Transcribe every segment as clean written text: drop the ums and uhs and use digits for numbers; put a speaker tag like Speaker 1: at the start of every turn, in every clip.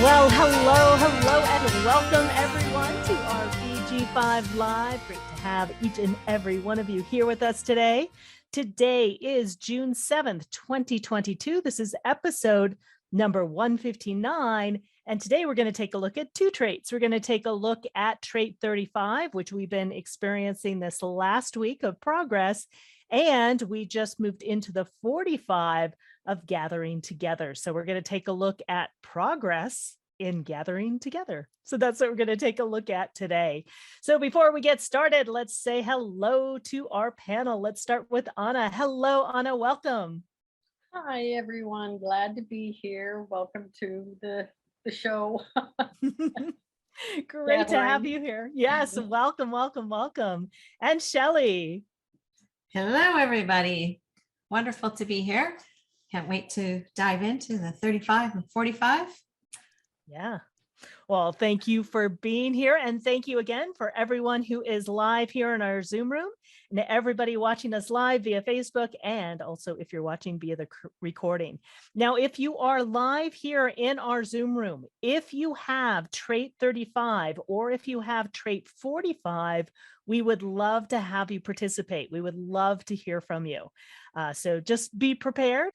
Speaker 1: Well, hello, and welcome everyone to our BG5 Live. Great to have each and every one of you here with us today. Today is June 7th, 2022. This is episode number 159. And today we're going to take a look at two traits. We're going to take a look at trait 35, which we've been experiencing this last week of progress. And we just moved into the 45 of gathering together. So we're going to take a look at progress in gathering together. So that's what we're going to take a look at today. So before we get started, let's say hello to our panel. Let's start with Anna. Hello, Anna. Welcome.
Speaker 2: Hi, everyone. Glad to be here. Welcome to the show.
Speaker 1: Great to have you here. Yes, welcome, welcome, welcome. And Shelley.
Speaker 3: Hello, everybody. Wonderful to be here. Can't wait to dive into the 35 and 45.
Speaker 1: Yeah. Well, thank you for being here. And thank you again for everyone who is live here in our Zoom room and everybody watching us live via Facebook. And also if you're watching via the recording. Now, if you are live here in our Zoom room, if you have trait 35 or if you have trait 45, we would love to have you participate. We would love to hear from you. So just be prepared,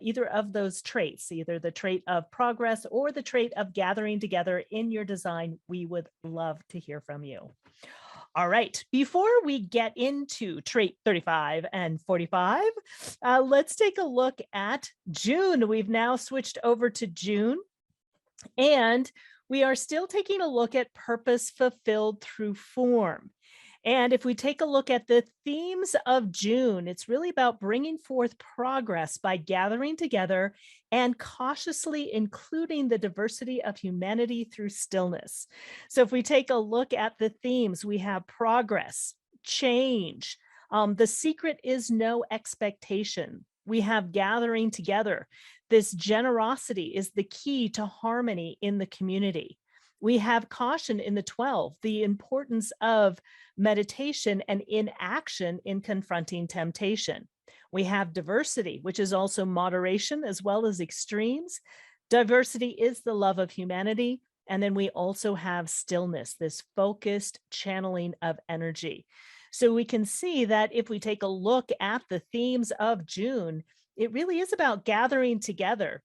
Speaker 1: either of those traits, either the trait of progress or the trait of gathering together in your design. We would love to hear from you. All right, before we get into trait 35 and 45, let's take a look at June. We've now switched over to June, and we are still taking a look at purpose fulfilled through form. And if we take a look at the themes of June, it's really about bringing forth progress by gathering together and cautiously including the diversity of humanity through stillness. So if we take a look at the themes, we have progress, change. The secret is no expectation. We have gathering together. This generosity is the key to harmony in the community. We have caution in the 12, the importance of meditation and inaction in confronting temptation. We have diversity, which is also moderation as well as extremes. Diversity is the love of humanity. And then we also have stillness, this focused channeling of energy. So we can see that if we take a look at the themes of June, it really is about gathering together.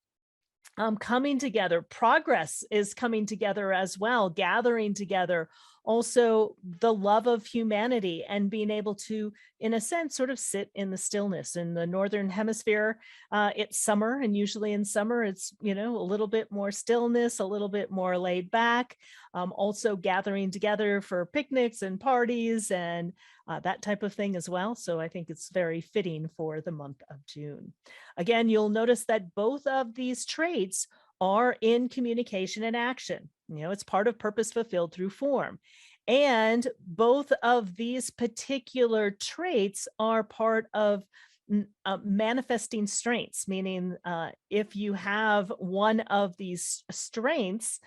Speaker 1: Coming together. Progress is coming together as well, gathering together. Also, the love of humanity and being able to, in a sense, sort of sit in the stillness. In the Northern Hemisphere, it's summer, and usually in summer, it's, a little bit more stillness, a little bit more laid back. Also gathering together for picnics and parties and that type of thing as well. So I think it's very fitting for the month of June. Again, you'll notice that both of these traits are in communication and action. It's part of purpose fulfilled through form. And both of these particular traits are part of manifesting strengths, meaning if you have one of these strengths,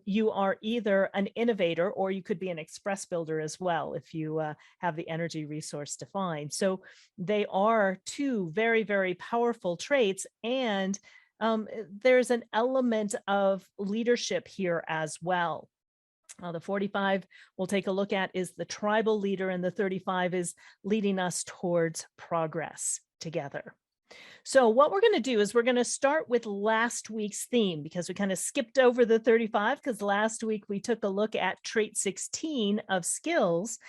Speaker 1: you are either an innovator or you could be an express builder as well if you have the energy resource defined. So they are two very, very powerful traits, and there's an element of leadership here as well. The 45 we'll take a look at is the tribal leader, and the 35 is leading us towards progress together. So what we're going to do is we're going to start with last week's theme, because we kind of skipped over the 35 because last week we took a look at trait 16 of skills.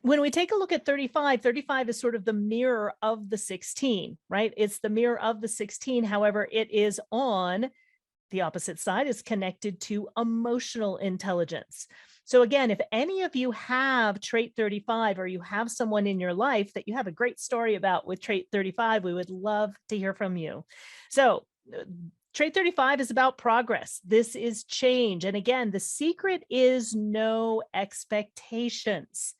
Speaker 1: When we take a look at 35, 35 is sort of the mirror of the 16, right? It's the mirror of the 16. However, it is on the opposite side, is connected to emotional intelligence. So again, if any of you have trait 35 or you have someone in your life that you have a great story about with trait 35, we would love to hear from you. So trait 35 is about progress. This is change. And again, the secret is no expectations.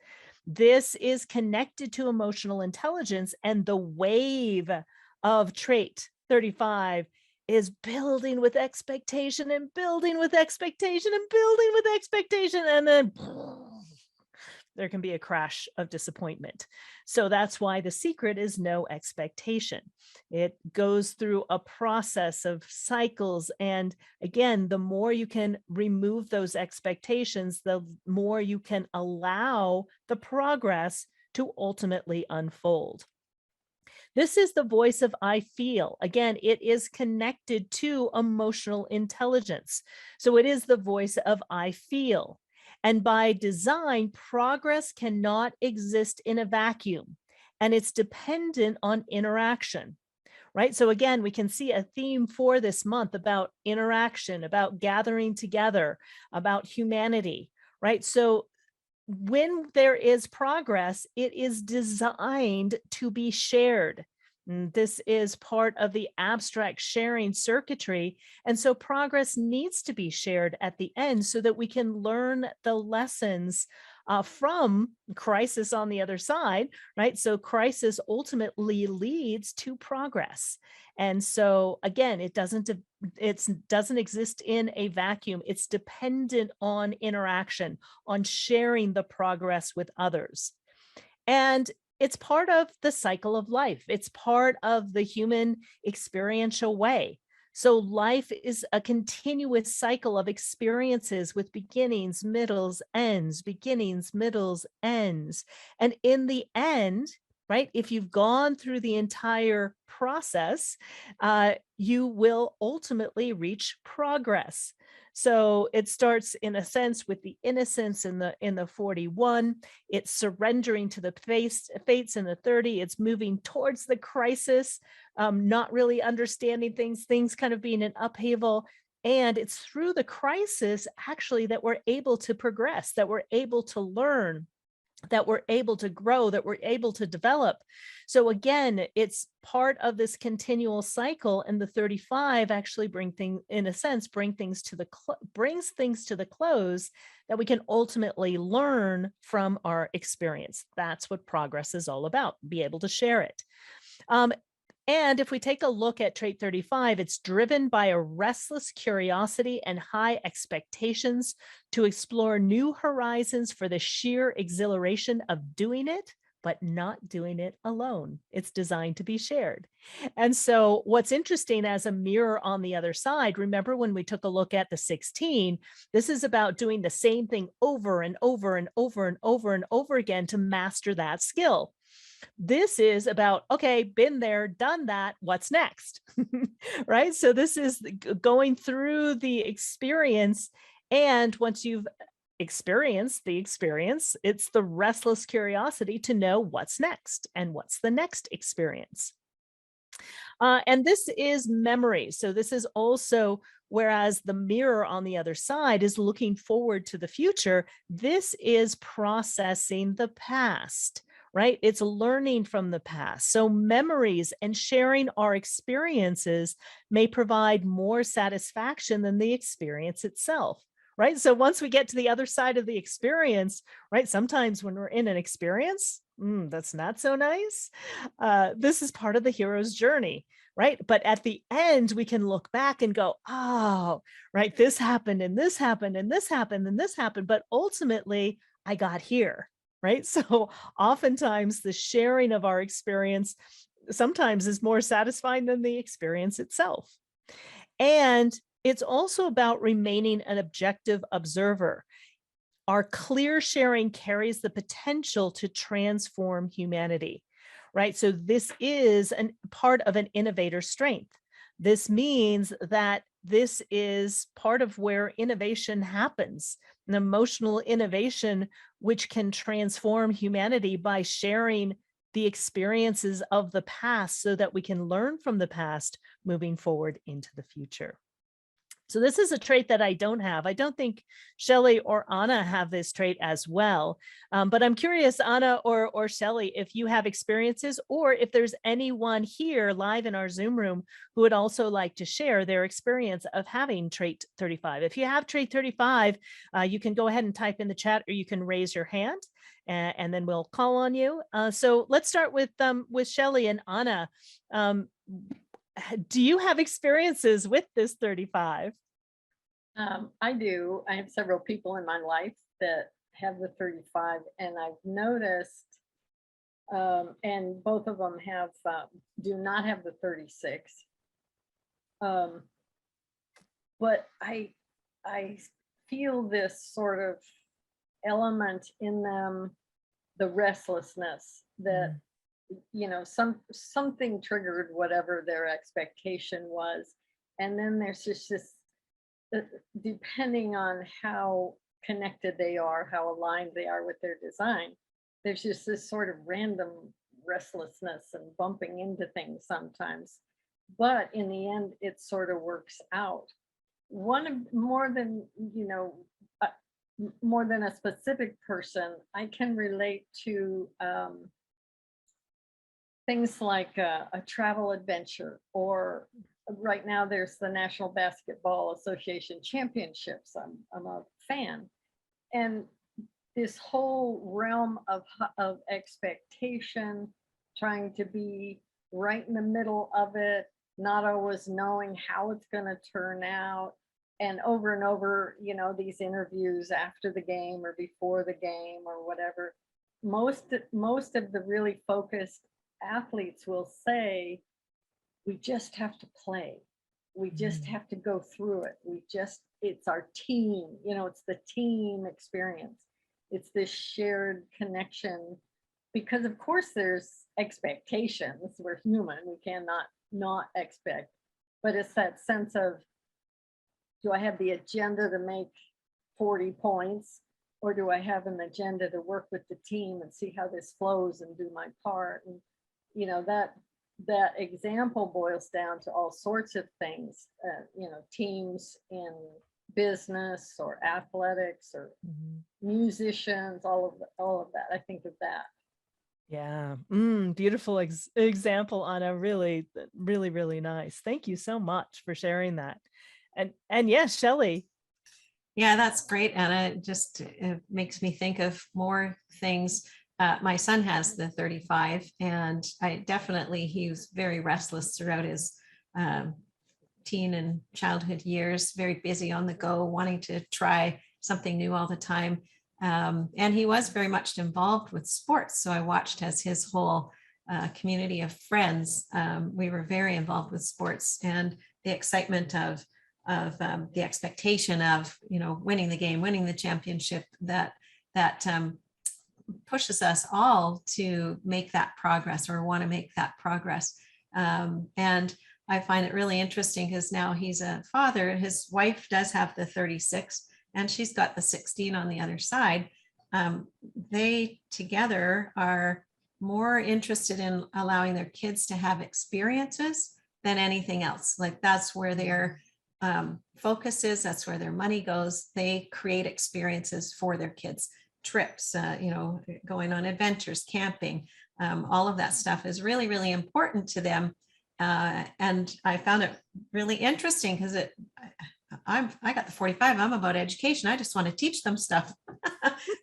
Speaker 1: This is connected to emotional intelligence, and the wave of trait 35 is building with expectation and building with expectation and building with expectation, and then there can be a crash of disappointment. So that's why the secret is no expectation. It goes through a process of cycles. And again, the more you can remove those expectations, the more you can allow the progress to ultimately unfold. This is the voice of I feel. Again, it is connected to emotional intelligence. So it is the voice of I feel. And by design, progress cannot exist in a vacuum, and it's dependent on interaction, right? So again, we can see a theme for this month about interaction, about gathering together, about humanity, right? So when there is progress, it is designed to be shared. This is part of the abstract sharing circuitry. And so progress needs to be shared at the end so that we can learn the lessons from crisis on the other side, right? So crisis ultimately leads to progress. And so again, it doesn't exist in a vacuum. It's dependent on interaction, on sharing the progress with others. And it's part of the cycle of life. It's part of the human experiential way. So life is a continuous cycle of experiences with beginnings, middles, ends, beginnings, middles, ends. And in the end, right, if you've gone through the entire process, you will ultimately reach progress. So it starts in a sense with the innocence in the 41. It's surrendering to the fates in the 30. It's moving towards the crisis, not really understanding things kind of being an upheaval. And it's through the crisis actually that we're able to progress, that we're able to learn, that we're able to grow, that we're able to develop. So again, it's part of this continual cycle, and the 35 actually brings things to the close that we can ultimately learn from our experience. That's what progress is all about, be able to share it. And if we take a look at trait 35, it's driven by a restless curiosity and high expectations to explore new horizons for the sheer exhilaration of doing it, but not doing it alone. It's designed to be shared. And so what's interesting as a mirror on the other side, remember when we took a look at the 16, this is about doing the same thing over and over and over and over and over again to master that skill. This is about, okay, been there, done that, what's next? Right? So this is going through the experience. And once you've experienced the experience, it's the restless curiosity to know what's next and what's the next experience. And this is memory. So this is also, whereas the mirror on the other side is looking forward to the future, this is processing the past, right? It's learning from the past. So memories and sharing our experiences may provide more satisfaction than the experience itself. Right. So once we get to the other side of the experience, right, sometimes when we're in an experience, that's not so nice. This is part of the hero's journey, right? But at the end, we can look back and go, oh, right, this happened and this happened and this happened and this happened. But ultimately, I got here, right? So oftentimes the sharing of our experience sometimes is more satisfying than the experience itself. And it's also about remaining an objective observer. Our clear sharing carries the potential to transform humanity, right? So this is a part of an innovator's strength. This means that this is part of where innovation happens, an emotional innovation, which can transform humanity by sharing the experiences of the past so that we can learn from the past moving forward into the future. So this is a trait that I don't have. I don't think Shelley or Anna have this trait as well. But I'm curious, Anna or Shelley, if you have experiences or if there's anyone here live in our Zoom room who would also like to share their experience of having trait 35. If you have trait 35, you can go ahead and type in the chat or you can raise your hand and then we'll call on you. So let's start with Shelley and Anna. Do you have experiences with this 35?
Speaker 2: I do. I have several people in my life that have the 35, and I've noticed, and both of them have do not have the 36. But I feel this sort of element in them, the restlessness that, something triggered whatever their expectation was. And then there's just this, depending on how connected they are, how aligned they are with their design, there's just this sort of random restlessness and bumping into things sometimes. But in the end, it sort of works out. One of more than, more than a specific person, I can relate to things like a travel adventure, or right now there's the National Basketball Association Championships. I'm a fan. And this whole realm of expectation, trying to be right in the middle of it, not always knowing how it's going to turn out. And over, these interviews after the game or before the game or whatever, most of the really focused athletes will say, we just have to play. We just have to go through it. It's our team, it's the team experience. It's this shared connection, because of course there's expectations. We're human. We cannot not expect, but it's that sense of, do I have the agenda to make 40 points, or do I have an agenda to work with the team and see how this flows and do my part? And that example boils down to all sorts of things, teams in business or athletics or musicians, all of that. I think of that.
Speaker 1: Yeah. Beautiful example, Anna. Really, really, really nice. Thank you so much for sharing that. And yes, Shelley.
Speaker 3: Yeah, that's great, Anna. It just makes me think of more things. My son has the 35, and he was very restless throughout his teen and childhood years, very busy on the go, wanting to try something new all the time. And he was very much involved with sports. So I watched as his whole community of friends, we were very involved with sports, and the excitement of the expectation of, winning the game, winning the championship, that pushes us all to make that progress, or want to make that progress. And I find it really interesting because now he's a father. His wife does have the 36, and she's got the 16 on the other side. They together are more interested in allowing their kids to have experiences than anything else. Like, that's where their focus is. That's where their money goes. They create experiences for their kids. Trips, going on adventures, camping, all of that stuff is really, really important to them. And I found it really interesting because I got the 45. I'm about education. I just want to teach them stuff,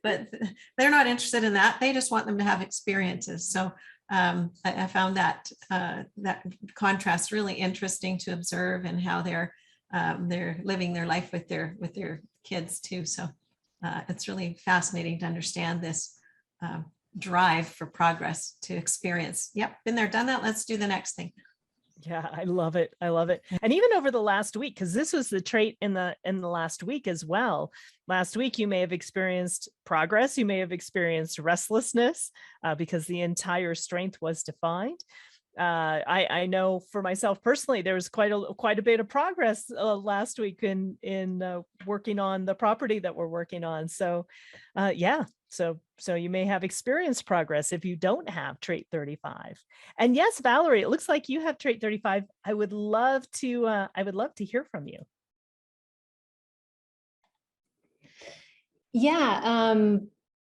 Speaker 3: but they're not interested in that. They just want them to have experiences. So I found that contrast really interesting to observe, and how they're living their life with their kids too. So it's really fascinating to understand this drive for progress, to experience. Yep, been there, done that. Let's do the next thing.
Speaker 1: Yeah, I love it. I love it. And even over the last week, because this was the trait in the last week as well. Last week, you may have experienced progress. You may have experienced restlessness because the entire strength was defined. I know for myself personally, there was quite a bit of progress last week in working on the property that we're working on. So yeah, so you may have experienced progress if you don't have trait 35. And yes, Valerie, it looks like you have trait 35. I would love to hear from you.
Speaker 4: Yeah,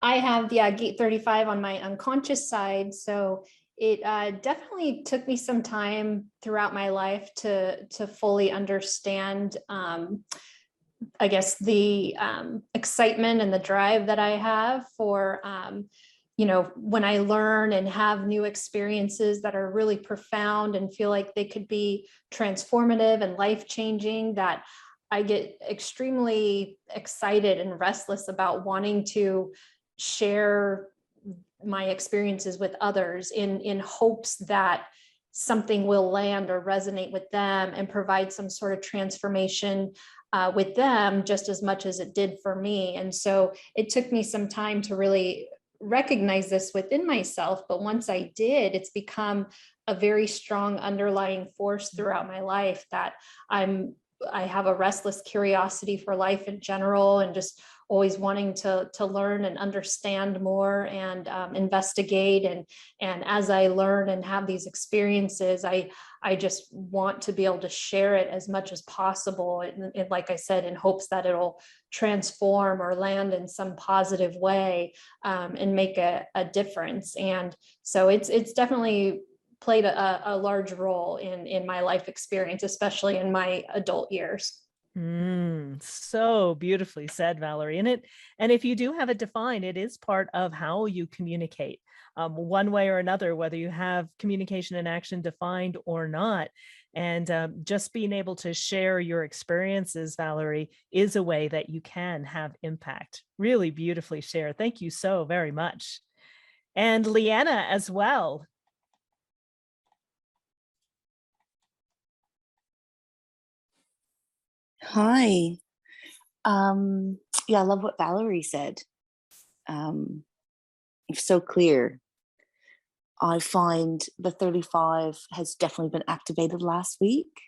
Speaker 4: I have gate 35 on my unconscious side. So it definitely took me some time throughout my life to fully understand, I guess, the excitement and the drive that I have for, when I learn and have new experiences that are really profound and feel like they could be transformative and life-changing, that I get extremely excited and restless about wanting to share my experiences with others in hopes that something will land or resonate with them and provide some sort of transformation with them just as much as it did for me. And so it took me some time to really recognize this within myself. But once I did, it's become a very strong underlying force throughout my life that I have a restless curiosity for life in general, and just always wanting to learn and understand more and investigate. And as I learn and have these experiences, I just want to be able to share it as much as possible. And like I said, in hopes that it'll transform or land in some positive way and make a difference. And so it's definitely played a large role in my life experience, especially in my adult years.
Speaker 1: So beautifully said, Valerie. And if you do have it defined, it is part of how you communicate, one way or another, whether you have communication and action defined or not. And just being able to share your experiences, Valerie, is a way that you can have impact. Really beautifully shared. Thank you so very much. And Leanna as well.
Speaker 5: Hi. Yeah, I love what Valerie said. It's so clear. I find the 35 has definitely been activated last week.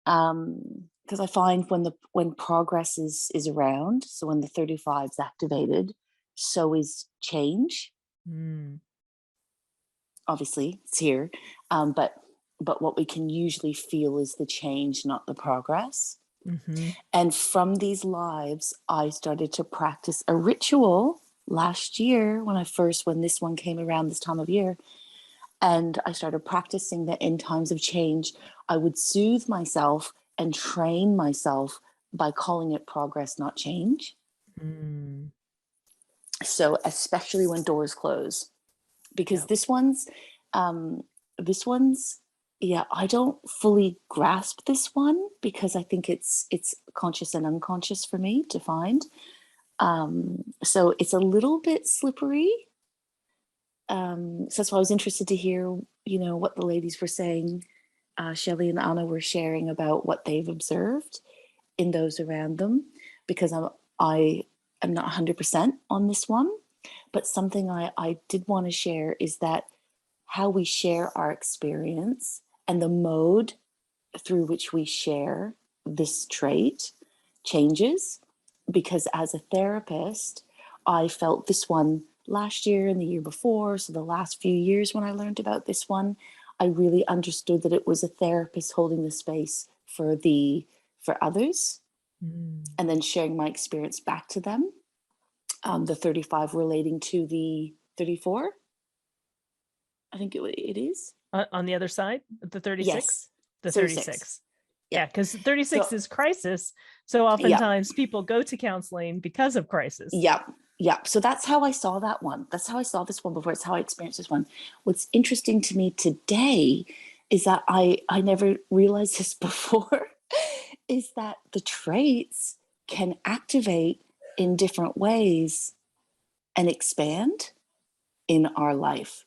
Speaker 5: Because I find when progress is around, so when the 35 is activated, so is change. Obviously, it's here. But what we can usually feel is the change, not the progress. And from these lives, I started to practice a ritual last year when this one came around this time of year. And I started practicing that in times of change, I would soothe myself and train myself by calling it progress, not change. So especially when doors close, because this one's, yeah, I don't fully grasp this one because I think it's conscious and unconscious for me to find. So it's a little bit slippery. So that's why I was interested to hear, what the ladies were saying. Shelley and Anna were sharing about what they've observed in those around them, because I am not 100% on this one, but something I did want to share is that how we share our experience and the mode through which we share this trait changes. Because as a therapist, I felt this one last year and the year before. So the last few years when I learned about this one, I really understood that it was a therapist holding the space for others and then sharing my experience back to them. The 35 relating to the 34. I think it is.
Speaker 1: On the other side, the 36?
Speaker 5: Yes.
Speaker 1: The
Speaker 5: 36.
Speaker 1: 36. Yeah, because 36 is crisis. So oftentimes people go to counseling because of crisis.
Speaker 5: Yeah. So that's how I saw that one. That's how I saw this one before. It's how I experienced this one. What's interesting to me today is that I never realized this before, is that the traits can activate in different ways and expand in our life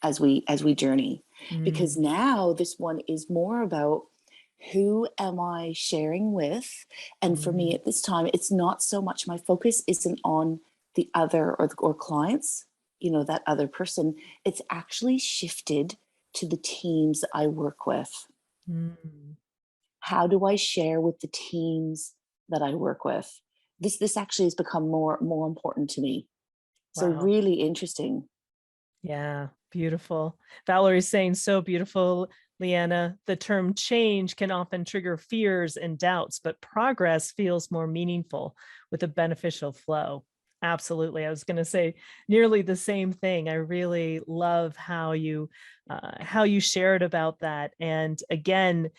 Speaker 5: as we journey. Because now this one is more about who am I sharing with? And for me at this time, it's not so much, my focus isn't on the other or clients, that other person. It's actually shifted to the teams I work with. How do I share with the teams that I work with? This actually has become more important to me. So really interesting.
Speaker 1: Yeah, beautiful. Valerie's saying so beautiful, Leanna. The term change can often trigger fears and doubts, but progress feels more meaningful with a beneficial flow. Absolutely. I was going to say nearly the same thing. I really love how you shared about that. And again,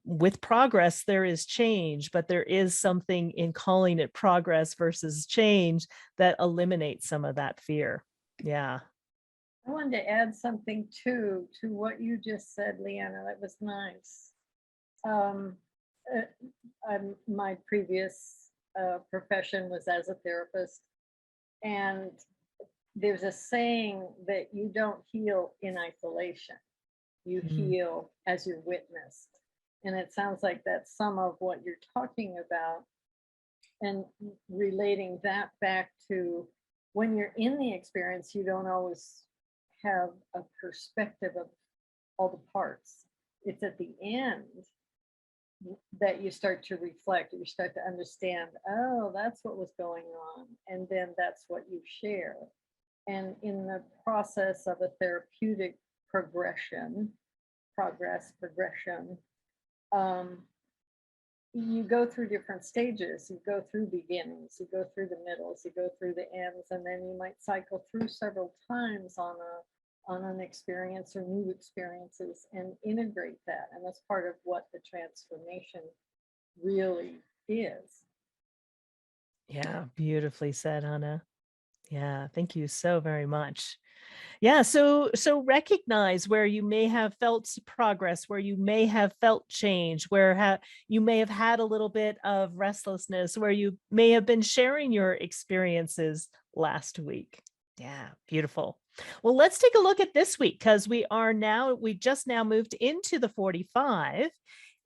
Speaker 1: with progress, there is change, but there is something in calling it progress versus change that eliminates some of that fear. Yeah.
Speaker 2: I wanted to add something to what you just said, Leanna. That was nice. My previous profession was as a therapist, and there's a saying that you don't heal in isolation, you
Speaker 1: Mm.
Speaker 2: heal as you're witnessed. And it sounds like that's some of what you're talking about, and relating that back to when you're in the experience, you don't always have a perspective of all the parts. It's at the end that you start to reflect, you start to understand, oh, that's what was going on. And then that's what you share. And in the process of a therapeutic progression, um, you go through different stages. You go through beginnings, you go through the middles, you go through the ends, and then you might cycle through several times on an experience or new experiences and integrate that. And that's part of what the transformation really is.
Speaker 1: Yeah, beautifully said, Anna. Yeah, thank you so very much. Yeah, so recognize where you may have felt progress, where you may have felt change, where you may have had a little bit of restlessness, where you may have been sharing your experiences last week. Yeah, beautiful. Well, let's take a look at this week because we just now moved into the 45.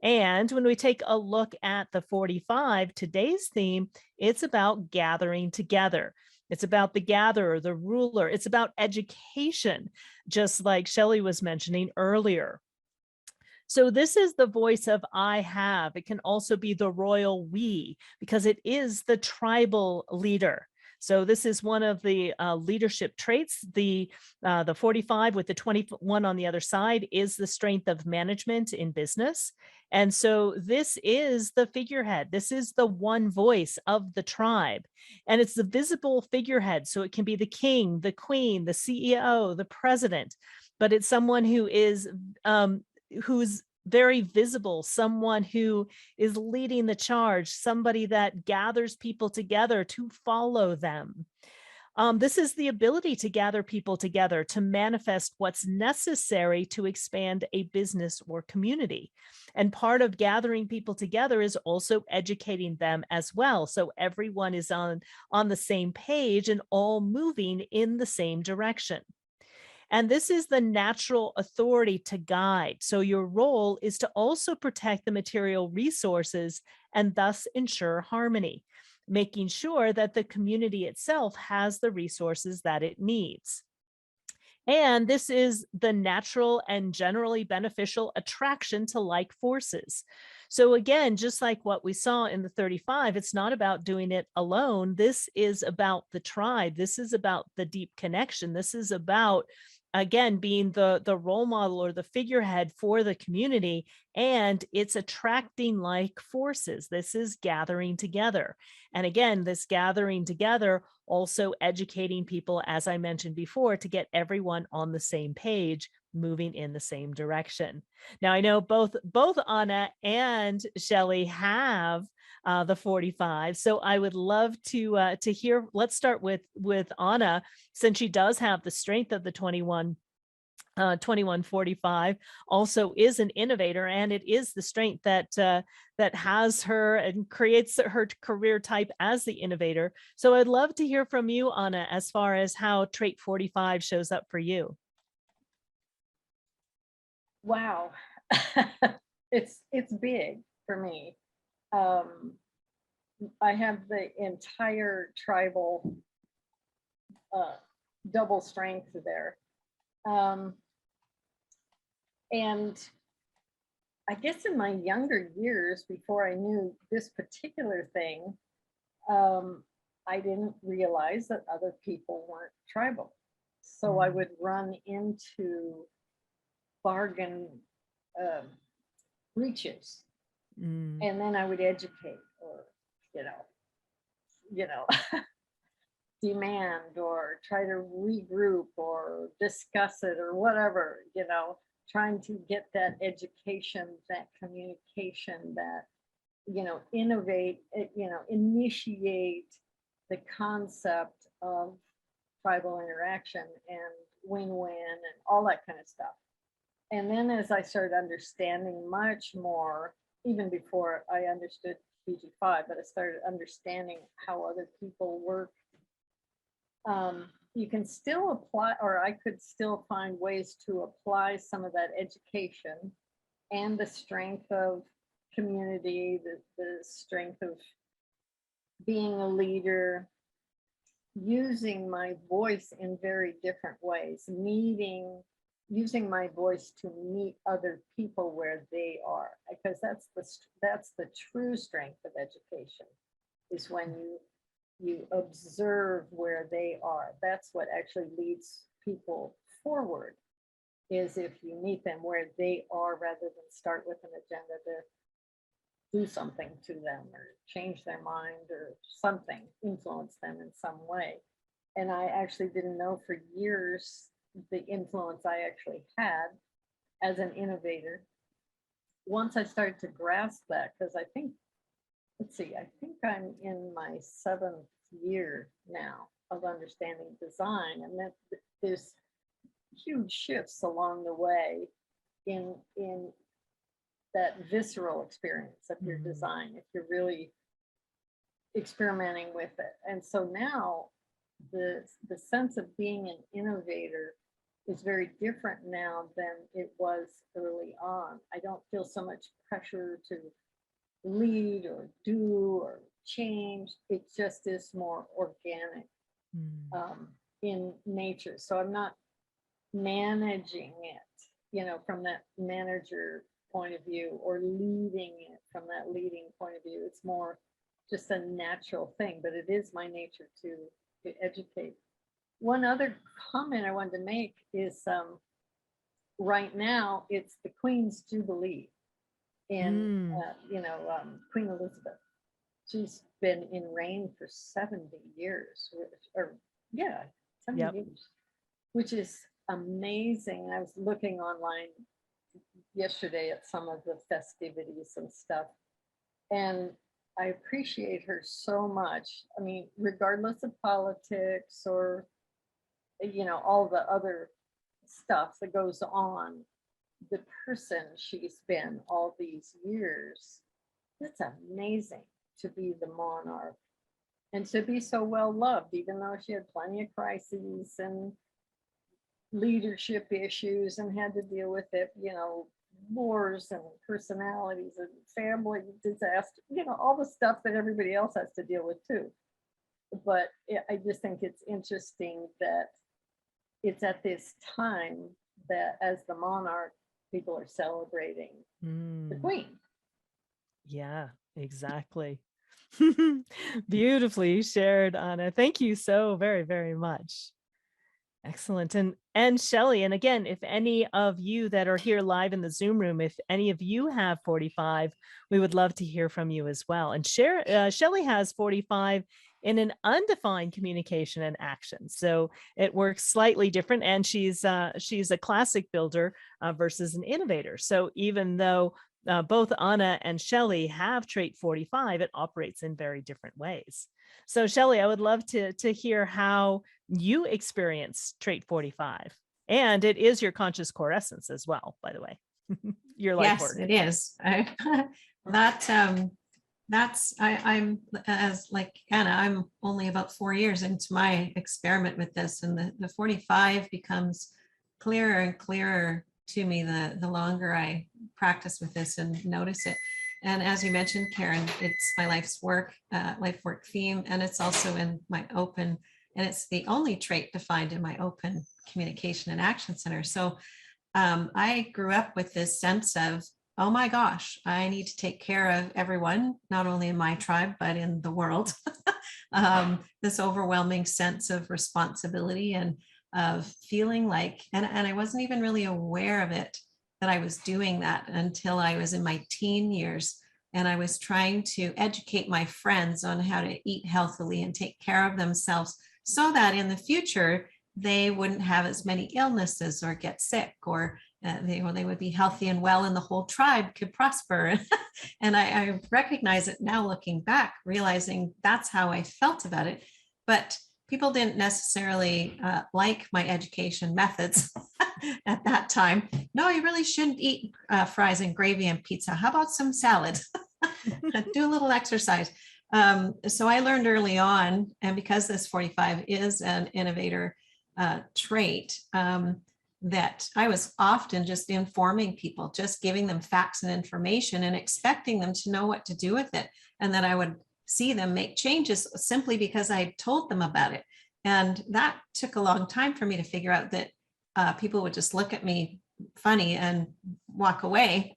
Speaker 1: And when we take a look at the 45, today's theme, it's about gathering together. It's about the gatherer, the ruler. It's about education, just like Shelley was mentioning earlier. So this is the voice of I have. It can also be the royal we, because it is the tribal leader. So this is one of the leadership traits. The 45 with the 21 on the other side is the strength of management in business. And so this is the figurehead. This is the one voice of the tribe. And it's the visible figurehead. So it can be the king, the queen, the CEO, the president, but it's someone who is who's very visible, someone who is leading the charge, somebody that gathers people together to follow them. This is the ability to gather people together to manifest what's necessary to expand a business or community. And part of gathering people together is also educating them as well. So everyone is on the same page and all moving in the same direction. And this is the natural authority to guide. So your role is to also protect the material resources and thus ensure harmony, making sure that the community itself has the resources that it needs. And this is the natural and generally beneficial attraction to like forces. So again, just like what we saw in the 35, it's not about doing it alone. This is about the tribe. This is about the deep connection. This is about, again, being the role model or the figurehead for the community, and it's attracting like forces. This is gathering together. And again, this gathering together also educating people, as I mentioned before, to get everyone on the same page, moving in the same direction. Now, I know both Anna and Shelley have the 45, so I would love to hear. Let's start with Anna, since she does have the strength of the 2145, also is an innovator, and it is the strength that has her and creates her career type as the innovator. So I'd love to hear from you, Anna, as far as how trait 45 shows up for you.
Speaker 2: Wow. It's big for me. I have the entire tribal double strength there. And I guess in my younger years, before I knew this particular thing, I didn't realize that other people weren't tribal. So I would run into bargain breaches, and then I would educate, or you know, demand, or try to regroup or discuss it or whatever, trying to get that education, that communication, that, innovate, initiate the concept of tribal interaction and win-win and all that kind of stuff. And then as I started understanding much more even before I understood BG5, but I started understanding how other people work. You can still apply, or I could still find ways to apply some of that education and the strength of community, the strength of being a leader, using my voice in very different ways, using my voice to meet other people where they are, because that's the true strength of education, is when you observe where they are. That's what actually leads people forward, is if you meet them where they are rather than start with an agenda to do something to them or change their mind or something, influence them in some way. And I actually didn't know for years the influence I actually had as an innovator. Once I started to grasp that, because I think, let's see, I think I'm in my 7th year now of understanding design, and that there's huge shifts along the way in that visceral experience of your design, if you're really experimenting with it. And so now the sense of being an innovator is very different now than it was early on. I don't feel so much pressure to lead or do or change. It just is more organic in nature. So I'm not managing it, from that manager point of view, or leading it from that leading point of view. It's more just a natural thing, but it is my nature to educate. One other comment I wanted to make is right now it's the Queen's Jubilee in Queen Elizabeth. She's been in reign for 70 years, 70 years, which is amazing. I was looking online yesterday at some of the festivities and stuff, and I appreciate her so much. I mean, regardless of politics or all the other stuff that goes on, the person she's been all these years, it's amazing to be the monarch and to be so well loved, even though she had plenty of crises and leadership issues and had to deal with it, wars and personalities and family disaster, all the stuff that everybody else has to deal with too. But I just think it's interesting that it's at this time that, as the monarch, people are celebrating the Queen.
Speaker 1: Yeah, exactly. Beautifully shared, Anna. Thank you so very, very much. Excellent. And Shelley, and again, if any of you that are here live in the Zoom room, if any of you have 45, we would love to hear from you as well. And Shelley has 45 in an undefined communication and action. So it works slightly different, and she's a classic builder versus an innovator. So even though both Anna and Shelley have trait 45, it operates in very different ways. So Shelley, I would love to hear how you experience trait 45. And it is your conscious core essence as well, by the way. Your life work.
Speaker 3: Yes, it is. I'm as like Anna, I'm only about 4 years into my experiment with this, and the 45 becomes clearer and clearer to me the longer I practice with this and notice it. And as you mentioned, Karen, it's my life work theme, and it's also in my open, and it's the only trait defined in my open communication and action center. So I grew up with this sense of, oh my gosh, I need to take care of everyone, not only in my tribe, but in the world. This overwhelming sense of responsibility and of feeling like, and I wasn't even really aware of it, that I was doing that until I was in my teen years. And I was trying to educate my friends on how to eat healthily and take care of themselves so that in the future, they wouldn't have as many illnesses or get sick, or they would be healthy and well, and the whole tribe could prosper. And I recognize it now looking back, realizing that's how I felt about it. But people didn't necessarily like my education methods at that time. No, you really shouldn't eat fries and gravy and pizza. How about some salad? Do a little exercise. So I learned early on, and because this 45 is an innovator trait, that I was often just informing people, just giving them facts and information and expecting them to know what to do with it. And that I would see them make changes simply because I told them about it. And that took a long time for me to figure out that people would just look at me funny and walk away.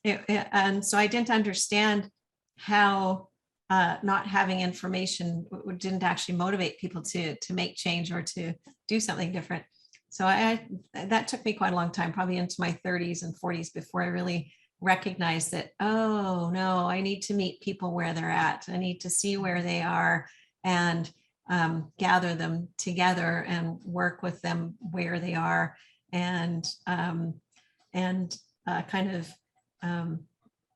Speaker 3: And so I didn't understand how not having information didn't actually motivate people to make change or to do something different. So that took me quite a long time, probably into my 30s and 40s, before I really recognized that, oh no, I need to meet people where they're at. I need to see where they are and gather them together and work with them where they are, and kind of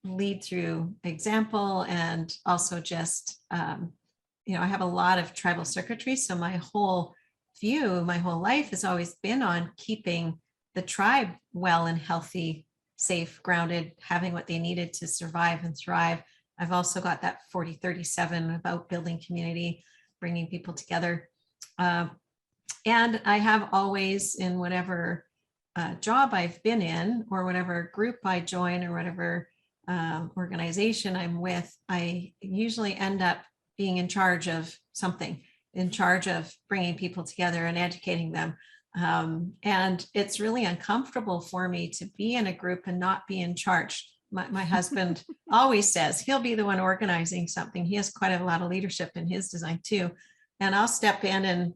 Speaker 3: lead through example, and also just, I have a lot of tribal circuitry. So my whole life has always been on keeping the tribe well and healthy, safe, grounded, having what they needed to survive and thrive. I've also got that 40-37 about building community, bringing people together. And I have always, in whatever job I've been in, or whatever group I join, or whatever organization I'm with, I usually end up being in charge of something, in charge of bringing people together and educating them. And it's really uncomfortable for me to be in a group and not be in charge. My husband always says he'll be the one organizing something. He has quite a lot of leadership in his design too. And I'll step in and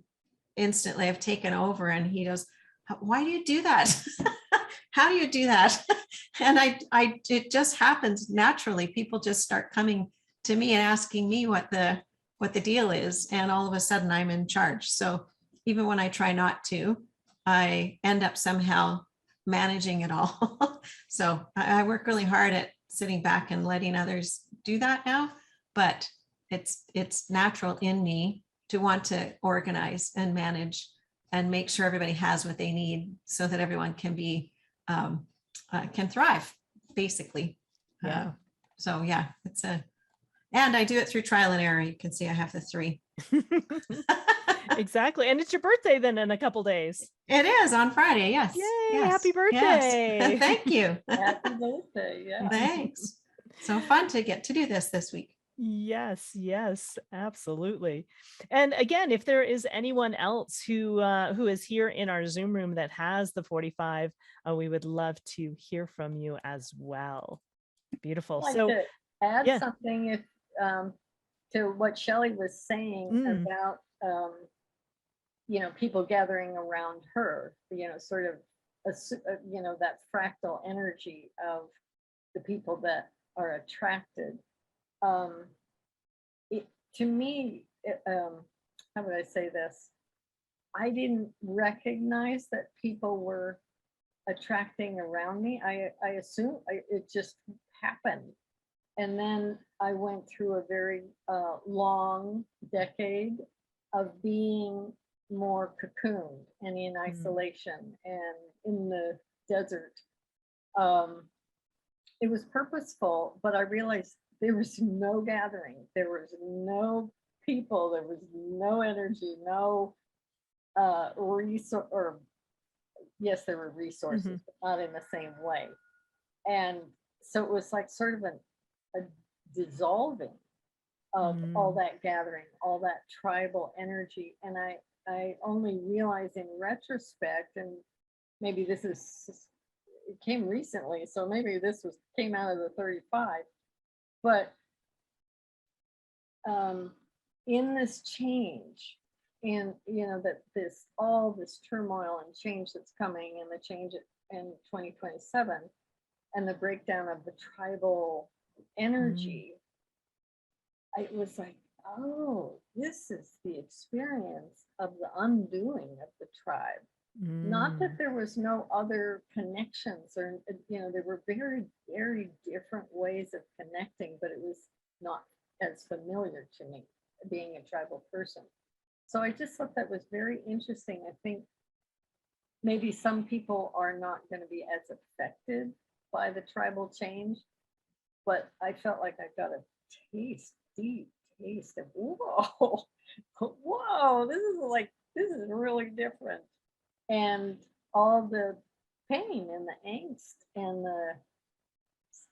Speaker 3: instantly I've taken over, and he goes, why do you do that? How do you do that? And it just happens naturally. People just start coming to me and asking me what the deal is. And all of a sudden I'm in charge. So even when I try not to, I end up somehow managing it all. So I work really hard at sitting back and letting others do that now, but it's natural in me to want to organize and manage and make sure everybody has what they need so that everyone can be, can thrive, basically.
Speaker 1: Yeah.
Speaker 3: So yeah, and I do it through trial and error. You can see I have the 3.
Speaker 1: Exactly. And it's your birthday then in a couple days.
Speaker 3: It is on Friday. Yes.
Speaker 1: Yay,
Speaker 3: Yes.
Speaker 1: happy birthday.
Speaker 3: Yes. Thank you.
Speaker 2: Happy birthday. Yeah.
Speaker 3: Thanks. So fun to get to do this week.
Speaker 1: Yes, absolutely. And again, if there is anyone else who is here in our Zoom room that has the 45, we would love to hear from you as well. Beautiful.
Speaker 2: I'd like
Speaker 1: So
Speaker 2: to add
Speaker 1: yeah.
Speaker 2: something if to what Shelley was saying about people gathering around her, sort of that fractal energy of the people that are attracted. To me, how would I say this? I didn't recognize that people were attracting around me. I assume it just happened. And then I went through a very long decade of being more cocooned and in isolation and in the desert. It was purposeful, but I realized there was no gathering. There was no people. There was no energy, no resource, or yes, there were resources, but not in the same way. And so it was like sort of a dissolving of all that gathering, all that tribal energy. And I only realized in retrospect, and maybe it came recently, so maybe came out of the 35, but in this change, in that all this turmoil and change that's coming, and the change in 2027, and the breakdown of the tribal energy, it was like, oh, this is the experience of the undoing of the tribe. Not that there was no other connections, or there were very, very different ways of connecting, but it was not as familiar to me, being a tribal person. So I just thought that was very interesting. I think maybe some people are not going to be as affected by the tribal change, but I felt like I got a deep taste of, whoa, whoa, this is really different. And all the pain and the angst and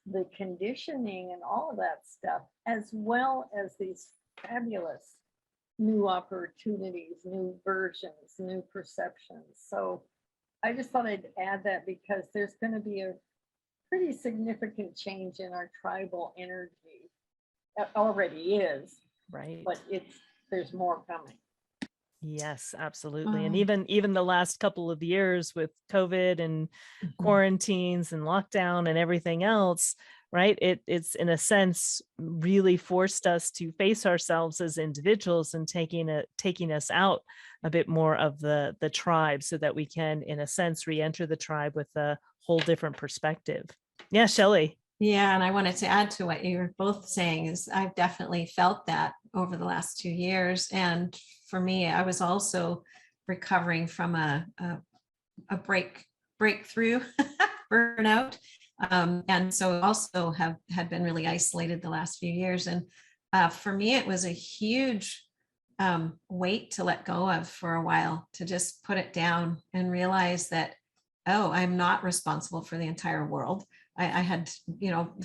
Speaker 2: the conditioning and all of that stuff, as well as these fabulous new opportunities, new versions, new perceptions. So I just thought I'd add that because there's going to be a pretty significant change in our tribal energy. It already is,
Speaker 1: Right.
Speaker 2: but there's more coming.
Speaker 1: Yes, absolutely. And
Speaker 3: Wow.
Speaker 1: even the last couple of years with COVID and quarantines and lockdown and everything else, right? It's in a sense really forced us to face ourselves as individuals and taking us out a bit more of the tribe so that we can, in a sense, re-enter the tribe with a whole different perspective. Yeah, Shelley.
Speaker 3: Yeah, and I wanted to add to what you were both saying is I've definitely felt that over the last 2 years. And for me, I was also recovering from a breakthrough burnout. And so also had been really isolated the last few years. And for me, it was a huge weight to let go of for a while, to just put it down and realize that, oh, I'm not responsible for the entire world. I had,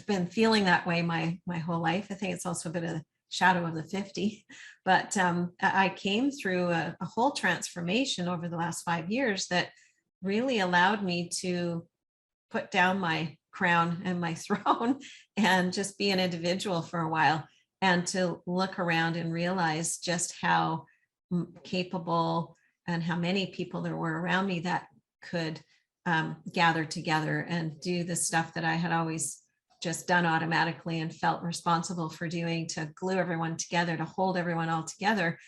Speaker 3: been feeling that way my whole life. I think it's also a bit of a shadow of the 50, but I came through a whole transformation over the last 5 years that really allowed me to put down my crown and my throne and just be an individual for a while, and to look around and realize just how capable and how many people there were around me that could gather together and do the stuff that I had always just done automatically and felt responsible for doing, to glue everyone together, to hold everyone all together.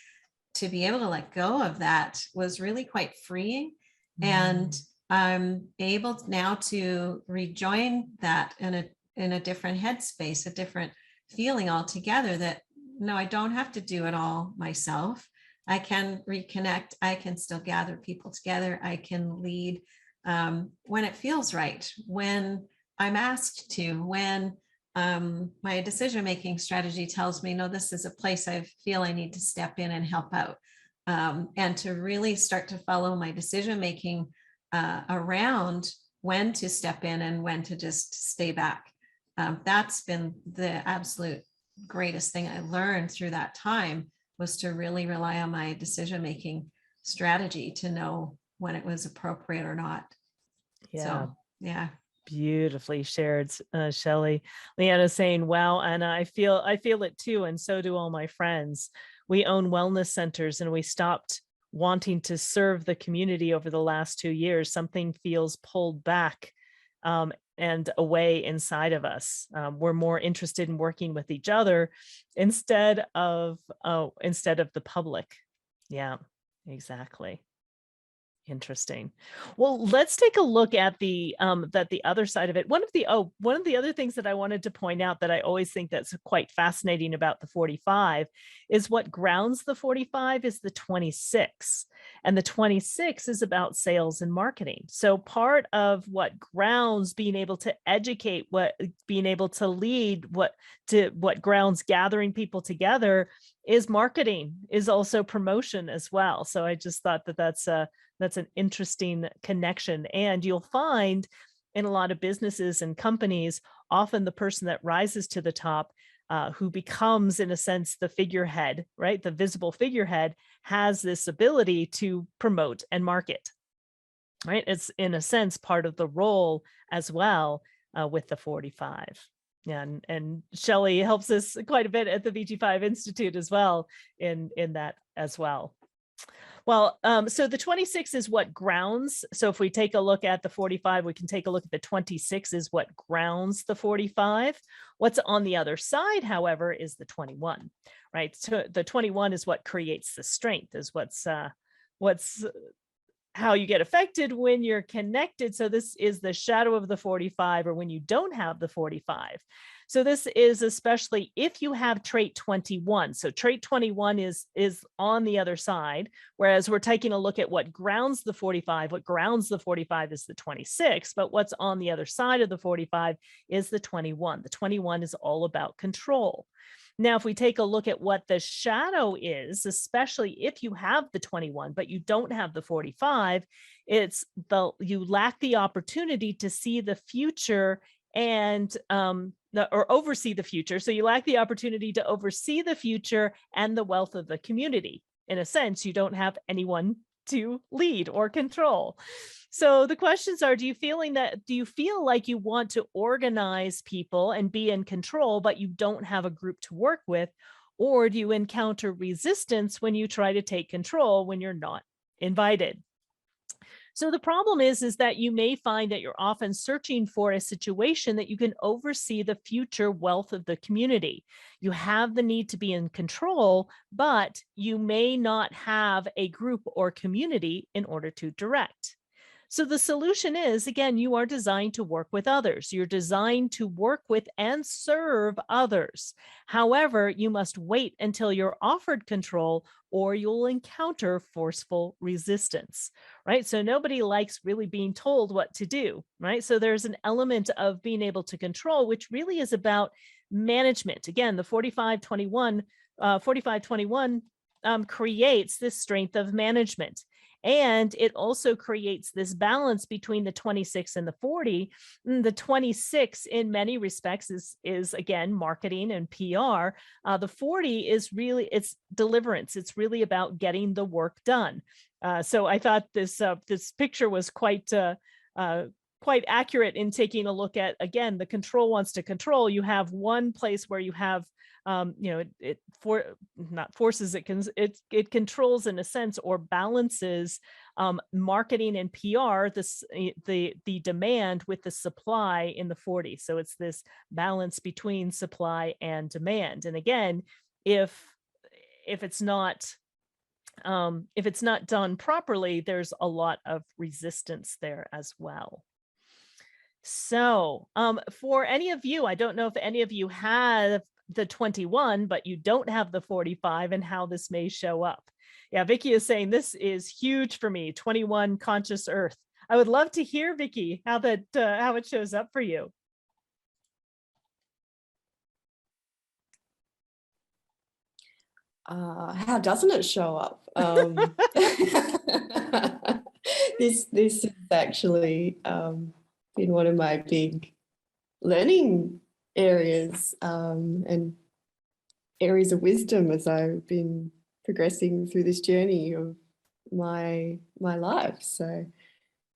Speaker 3: To be able to let go of that was really quite freeing. And I'm able now to rejoin that in a different headspace, a different feeling altogether, that no, I don't have to do it all myself. I can reconnect. I can still gather people together. I can lead when it feels right, when I'm asked to, when my decision-making strategy tells me, no, this is a place I feel I need to step in and help out. And to really start to follow my decision-making around when to step in and when to just stay back. That's been the absolute greatest thing I learned through that time, was to really rely on my decision-making strategy to know when it was appropriate or not.
Speaker 1: Yeah.
Speaker 3: So, yeah.
Speaker 1: Beautifully shared, Shelley. Leanna's saying, wow, Anna, I feel it too. And so do all my friends. We own wellness centers and we stopped wanting to serve the community over the last 2 years. Something feels pulled back and away inside of us. We're more interested in working with each other instead of the public. Yeah, exactly. Interesting. Well, let's take a look at the other side of it. One of the other things that I wanted to point out that I always think that's quite fascinating about the 45 is what grounds the 45 is the 26. And the 26 is about sales and marketing. So part of what grounds being able to educate, being able to lead, what grounds gathering people together is marketing, is also promotion as well. So I just thought that that's an interesting connection. And you'll find in a lot of businesses and companies, often the person that rises to the top, who becomes, in a sense, the figurehead, right? The visible figurehead, has this ability to promote and market, right? It's, in a sense, part of the role as well with the 45. Yeah, and Shelley helps us quite a bit at the BG5 Institute as well in that as well. Well, so the 26 is what grounds. So if we take a look at the 45, we can take a look at the 26 is what grounds the 45. What's on the other side, however, is the 21, right? So the 21 is what creates the strength, is what's how you get affected when you're connected. So this is the shadow of the 45, or when you don't have the 45. So this is especially if you have trait 21. So trait 21 is on the other side, whereas we're taking a look at what grounds the 45. What grounds the 45 is the 26, but what's on the other side of the 45 is the 21. The 21 is all about control. Now, if we take a look at what the shadow is, especially if you have the 21, but you don't have the 45, it's you lack the opportunity to see the future and or oversee the future. So you lack the opportunity to oversee the future and the wealth of the community. In a sense, you don't have anyone to lead or control. So the questions are, do you feel like you want to organize people and be in control, but you don't have a group to work with? Or do you encounter resistance when you try to take control when you're not invited? So the problem is that you may find that you're often searching for a situation that you can oversee the future wealth of the community. You have the need to be in control, but you may not have a group or community in order to direct. So the solution is, again, you are designed to work with others. You're designed to work with and serve others. However, you must wait until you're offered control or you'll encounter forceful resistance, right? So nobody likes really being told what to do, right? So there's an element of being able to control, which really is about management. Again, the 45-21 creates this strength of management. And it also creates this balance between the 26 and the 40. The 26 in many respects is again, marketing and PR. The 40 is really, it's deliverance. It's really about getting the work done. So I thought this picture was quite accurate in taking a look at, again, the control wants to control. You have one place where you have it controls in a sense, or balances marketing and PR, the demand with the supply in the 40. So it's this balance between supply and demand. And again, if it's not done properly, there's a lot of resistance there as well. So for any of you, I don't know if any of you have the 21, but you don't have the 45, and how this may show up. Yeah, Vicky is saying this is huge for me, 21 conscious earth. I would love to hear, Vicky, how it shows up for you.
Speaker 6: How doesn't it show up? This has actually been one of my big learning areas and areas of wisdom as I've been progressing through this journey of my life. So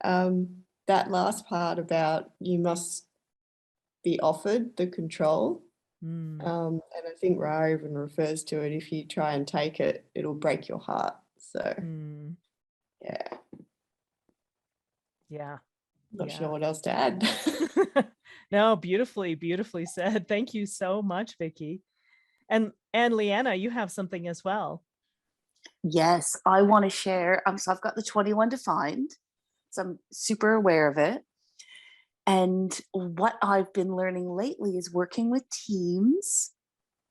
Speaker 6: that last part about you must be offered the control. And I think Ra even refers to it, if you try and take it, it'll break your heart. So
Speaker 1: yeah.
Speaker 6: Not sure what else to add.
Speaker 1: No, beautifully said. Thank you so much, Vicky. And Leanna, you have something as well.
Speaker 5: Yes, I want to share. So I've got the 21 defined, so I'm super aware of it. And what I've been learning lately is working with teams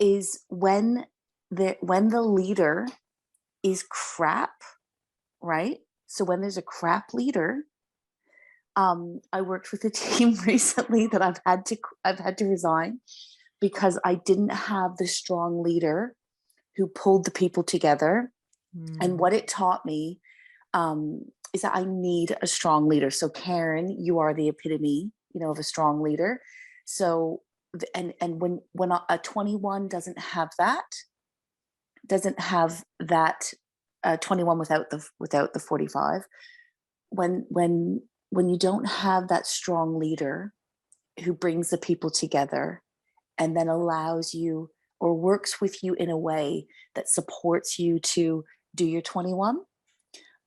Speaker 5: is when the leader is crap, right? So when there's a crap leader, I worked with a team recently that I've had to resign because I didn't have the strong leader who pulled the people together. And what it taught me is that I need a strong leader. So Karen, you are the epitome, of a strong leader. So, and when a 21 doesn't have that 21 without the 45, when you don't have that strong leader who brings the people together and then allows you or works with you in a way that supports you to do your 21,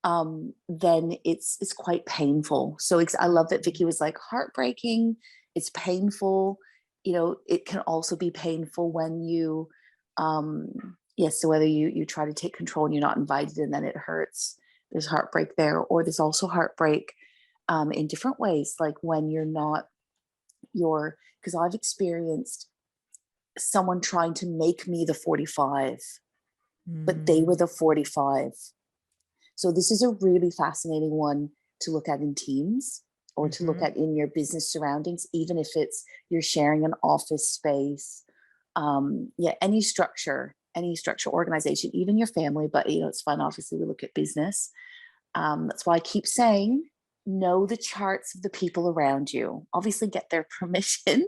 Speaker 5: then it's quite painful. So I love that Vicky was like, heartbreaking, it's painful. It can also be painful when you, so whether you try to take control and you're not invited and then it hurts, there's heartbreak there, or there's also heartbreak in different ways, like when because I've experienced someone trying to make me the 45, but they were the 45. So this is a really fascinating one to look at in teams, or to look at in your business surroundings, even if it's you're sharing an office space. Any structure, organization, even your family, but it's fun. Obviously, we look at business. That's why I keep saying, know the charts of the people around you. Obviously, get their permission.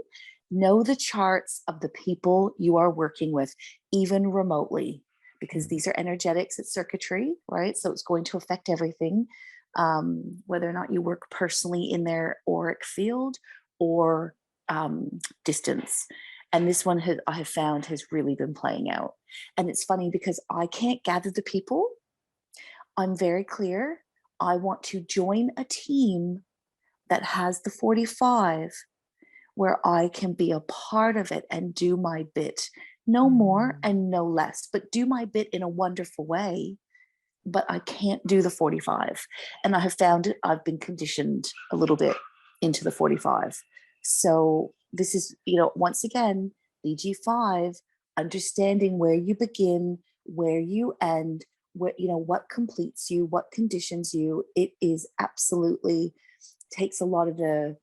Speaker 5: Know the charts of the people you are working with, even remotely, because these are energetics, it's circuitry, right? So it's going to affect everything, whether or not you work personally in their auric field or distance. And this one I have found has really been playing out. And it's funny because I can't gather the people. I'm very clear. I want to join a team that has the 45, where I can be a part of it and do my bit. No more and no less, but do my bit in a wonderful way. But I can't do the 45. And I have found I've been conditioned a little bit into the 45. So this is, once again, BG5, understanding where you begin, where you end, what completes you, what conditions you. It is absolutely takes a lot of the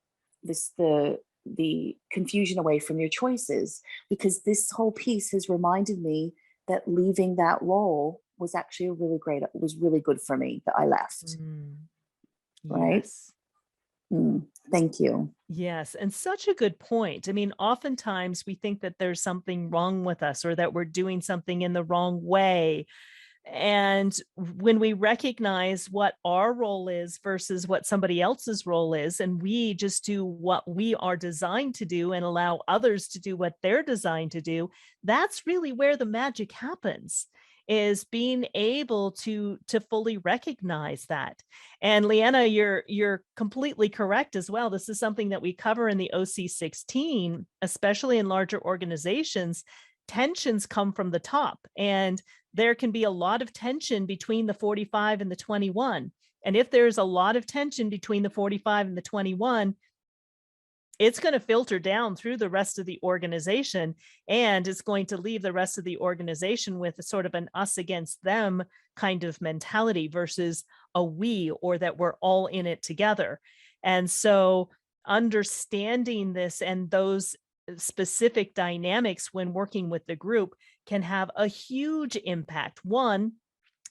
Speaker 5: confusion away from your choices, because this whole piece has reminded me that leaving that role was actually it was really good for me that I left. Right?
Speaker 1: Yes.
Speaker 5: Thank you.
Speaker 1: Yes. And such a good point. I mean, oftentimes we think that there's something wrong with us, or that we're doing something in the wrong way. And when we recognize what our role is versus what somebody else's role is, and we just do what we are designed to do and allow others to do what they're designed to do, that's really where the magic happens, is being able to fully recognize that. And Leanna, you're completely correct as well. This is something that we cover in the OC16, especially in larger organizations. Tensions come from the top, and there can be a lot of tension between the 45 and the 21. And if there's a lot of tension between the 45 and the 21, it's going to filter down through the rest of the organization, and it's going to leave the rest of the organization with a sort of an us against them kind of mentality versus a we, or that we're all in it together. And so understanding this and those specific dynamics when working with the group can have a huge impact. One,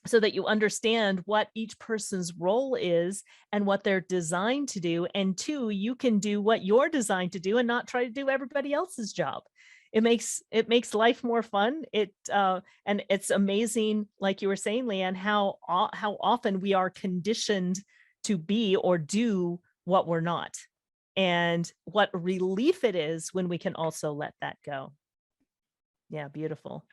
Speaker 1: so that you understand what each person's role is and what they're designed to do. And two, you can do what you're designed to do and not try to do everybody else's job. It makes life more fun. And it's amazing, like you were saying, Leanne, how often we are conditioned to be or do what we're not, and what relief it is when we can also let that go. Yeah, beautiful.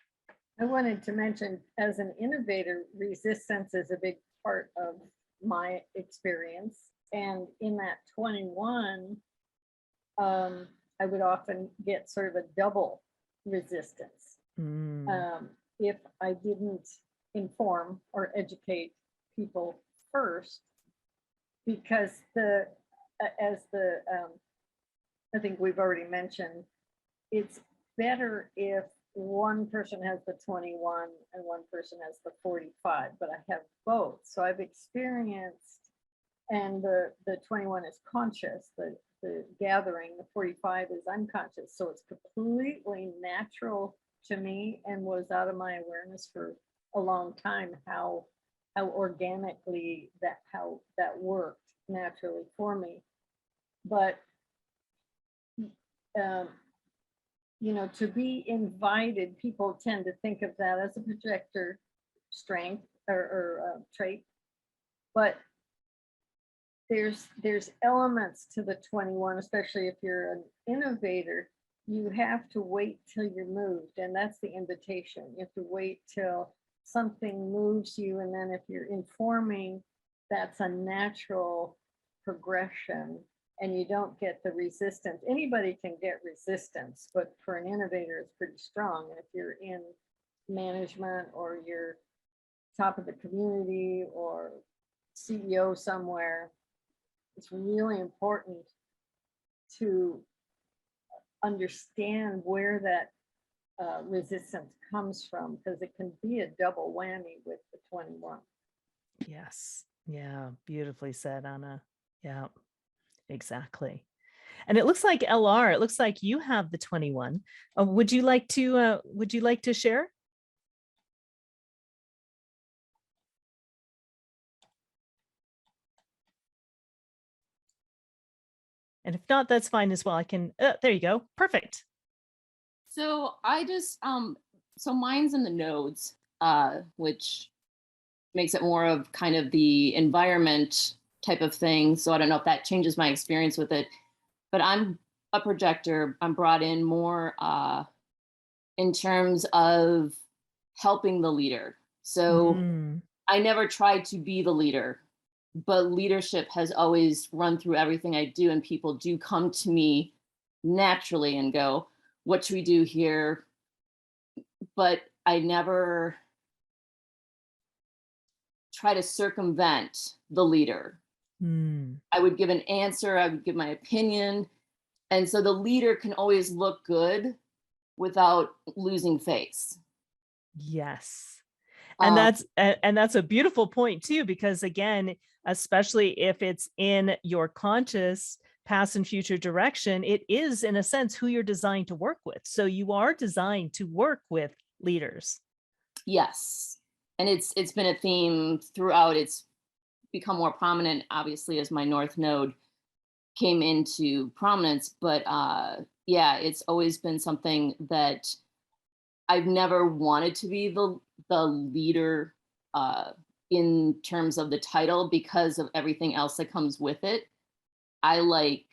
Speaker 2: I wanted to mention, as an innovator, resistance is a big part of my experience. And in that 21, I would often get sort of a double resistance. If I didn't inform or educate people first, because I think we've already mentioned, it's better if one person has the 21 and one person has the 45, but I have both. So I've experienced, and the 21 is conscious, the gathering, the 45 is unconscious. So it's completely natural to me, and was out of my awareness for a long time, how organically that worked naturally for me. But to be invited, people tend to think of that as a projector strength or trait, but there's elements to the 21, especially if you're an innovator. You have to wait till you're moved, and that's the invitation. You have to wait till something moves you, and then if you're informing, that's a natural progression, and you don't get the resistance. Anybody can get resistance, but for an innovator, it's pretty strong. And if you're in management, or you're top of the community, or CEO somewhere, it's really important to understand where that resistance comes from, because it can be a double whammy with the 21.
Speaker 1: Yes. Yeah. Beautifully said, Anna. Yeah, exactly. And it looks like LR, it looks like you have the 21. Would you like to share? And if not, that's fine as well. I can, there you go. Perfect.
Speaker 7: So I just so mine's in the nodes, which makes it more of kind of the environment type of thing. So I don't know if that changes my experience with it, but I'm a projector. I'm brought in more in terms of helping the leader. So
Speaker 1: Mm,
Speaker 7: I never tried to be the leader, but leadership has always run through everything I do, and people do come to me naturally and go, what should we do here? But I never try to circumvent the leader.
Speaker 1: mm,
Speaker 7: I would give an answer, I would give my opinion. And so the leader can always look good without losing face.
Speaker 1: yes. And
Speaker 7: Um,
Speaker 1: that's a beautiful point too, because again, especially if it's in your conscious past and future direction, it is in a sense who you're designed to work with. So you are designed to work with leaders.
Speaker 7: yes. And it's been a theme throughout. It's become more prominent, obviously, as my North Node came into prominence. But yeah, it's always been something that I've never wanted to be the leader in terms of the title because of everything else that comes with it. I like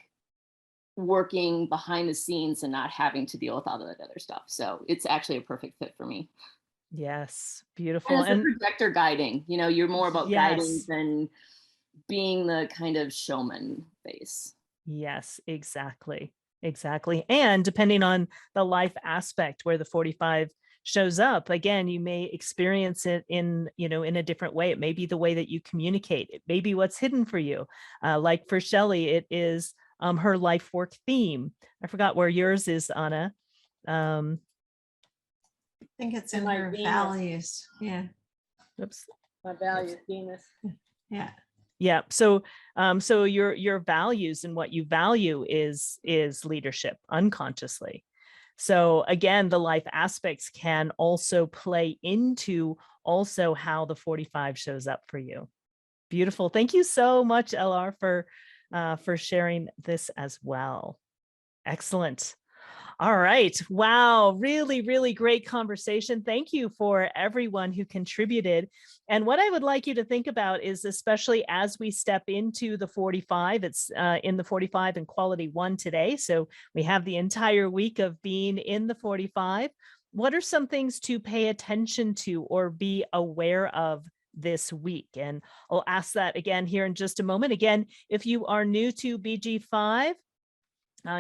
Speaker 7: working behind the scenes and not having to deal with all that other stuff. So it's actually a perfect fit for me.
Speaker 1: Yes,
Speaker 7: And
Speaker 1: beautiful.
Speaker 7: as a
Speaker 1: And
Speaker 7: projector guiding, you're more about guiding
Speaker 1: yes,
Speaker 7: than being the kind of showman face.
Speaker 1: yes, exactly. Exactly. And depending on the life aspect where the 45 shows up, again, you may experience it in a different way. It may be the way that you communicate. It may be what's hidden for you. Like for Shelley, it is her life work theme. I forgot where yours is, Anna. Um,
Speaker 3: I think it's
Speaker 2: And
Speaker 3: in
Speaker 2: my
Speaker 3: her
Speaker 2: Venus.
Speaker 3: values. Yeah.
Speaker 1: oops.
Speaker 2: My value, Venus.
Speaker 3: Yeah.
Speaker 1: Yeah. So your values and what you value is leadership unconsciously. So again, the life aspects can also play into also how the 45 shows up for you. Beautiful. Thank you so much, LR, for sharing this as well. Excellent. All right. Wow. Really, really great conversation. Thank you for everyone who contributed. And what I would like you to think about is, especially as we step into the 45, it's in the 45 in quality 1 today. So we have the entire week of being in the 45. What are some things to pay attention to or be aware of this week? And I'll ask that again here in just a moment. Again, if you are new to BG5,